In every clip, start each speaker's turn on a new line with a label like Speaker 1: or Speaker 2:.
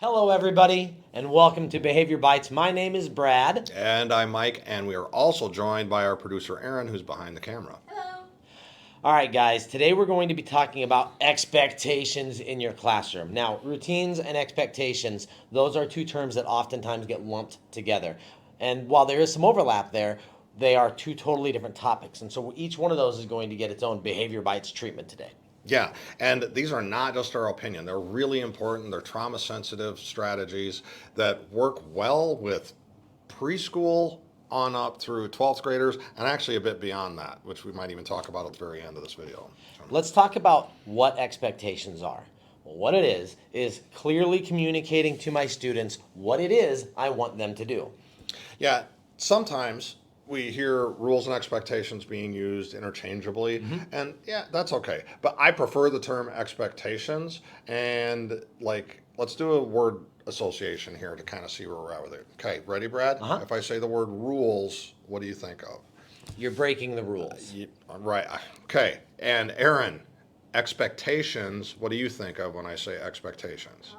Speaker 1: Hello, everybody, and welcome to Behavior Bites. My name is Brad.
Speaker 2: And I'm Mike, and we are also joined by our producer Aaron, who's behind the camera.
Speaker 3: Hello.
Speaker 1: All right, guys, today we're going to be talking about expectations in your classroom. Now, routines and expectations, those are two terms that oftentimes get lumped together. And while there is some overlap there, they are two totally different topics. And so each one of those is going to get its own Behavior Bites treatment today.
Speaker 2: Yeah, and these are not just our opinion. They're really important. They're trauma sensitive strategies that work well with preschool on up through 12th graders and actually a bit beyond that, which we might even talk about at the very end of this video.
Speaker 1: Let's talk about what expectations are. Well, what it is clearly communicating to my students what it is I want them to do.
Speaker 2: Yeah, sometimes we hear rules and expectations being used interchangeably, and yeah, that's okay. But I prefer the term expectations, and let's do a word association here to kind of see where we're at with it. Okay, ready, Brad? If I say the word rules, what do you think of?
Speaker 1: You're breaking the rules.
Speaker 2: Right. Okay, and Aaron, expectations, what do you think of when I say expectations?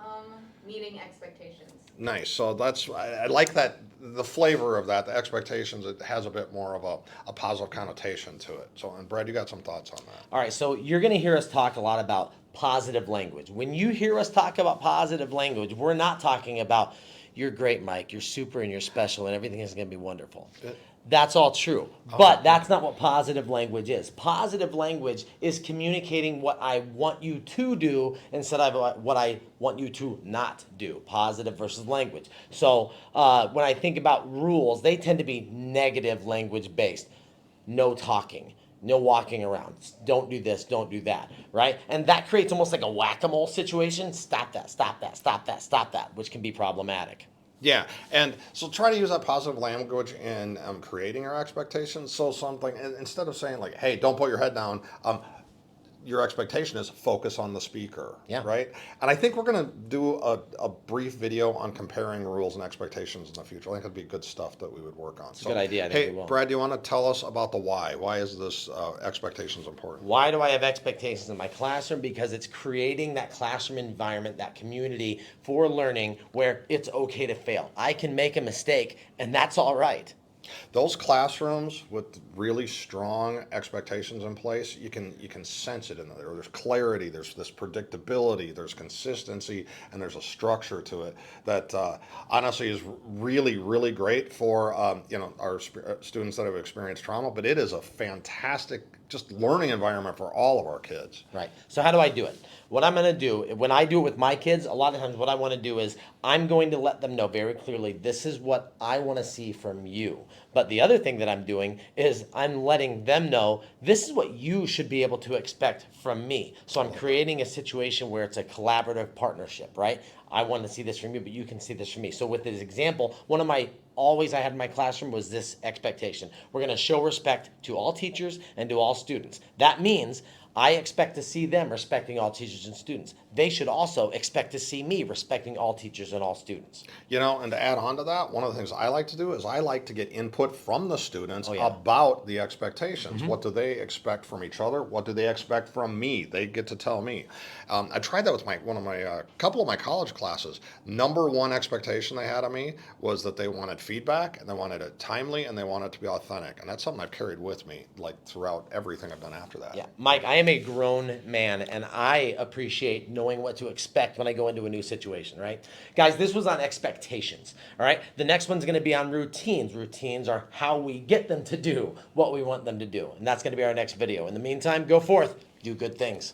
Speaker 3: Meeting expectations.
Speaker 2: Nice. So I like that, the flavor of that, the expectations, it has a bit more of a positive connotation to it. So, and Brad, you got some thoughts on that?
Speaker 1: All right, so you're going to hear us talk a lot about positive language. When you hear us talk about positive language, we're not talking about you're great, Mike, you're super and you're special and everything is going to be wonderful. That's all true, but that's not what positive language is. Positive language is communicating what I want you to do instead of what I want you to not do. Positive versus language. So when I think about rules, they tend to be negative language based. No talking. No walking around. Don't do this, don't do that, right? And that creates almost like a whack-a-mole situation. Stop that, stop that, stop that, stop that, which can be problematic.
Speaker 2: Yeah, and so try to use that positive language in creating your expectations. So something, and instead of saying like, "Hey, don't put your head down," your expectation is focus on the speaker, right? And I think we're going to do a brief video on comparing rules and expectations in the future. I think it'd be good stuff that we would work on.
Speaker 1: It's a good idea. I think we will.
Speaker 2: Brad, do you want to tell us about the why? Why is this expectations important?
Speaker 1: Why do I have expectations in my classroom? Because it's creating that classroom environment, that community for learning where it's okay to fail. I can make a mistake, and that's all right.
Speaker 2: Those classrooms with really strong expectations in place, you can sense it in there. There's clarity, there's this predictability, there's consistency, and there's a structure to it that honestly is really, really great for our students that have experienced trauma. But it is a fantastic just learning environment for all of our kids.
Speaker 1: Right. So how do I do it? What I'm going to do, when I do it with my kids, a lot of times what I want to do is I'm going to let them know very clearly, this is what I want to see from you. But the other thing that I'm doing is I'm letting them know, this is what you should be able to expect from me. So I'm creating a situation where it's a collaborative partnership, right? I want to see this from you, but you can see this from me. So with this example, one of my always I had in my classroom was this expectation. We're going to show respect to all teachers and to all students. That means I expect to see them respecting all teachers and students. They should also expect to see me respecting all teachers and all students.
Speaker 2: You know, and to add on to that, one of the things I like to do is I like to get input from the students about the expectations. What do they expect from each other? What do they expect from me? They get to tell me. I tried that with couple of my college classes. Number one expectation they had of me was that they wanted feedback, and they wanted it timely, and they wanted it to be authentic. And that's something I've carried with me like throughout everything I've done after that.
Speaker 1: Yeah, Mike, I am a grown man, and I appreciate knowing what to expect when I go into a new situation, right? Guys, this was on expectations, all right? The next one's going to be on routines. Routines are how we get them to do what we want them to do, and that's going to be our next video. In the meantime, go forth, do good things.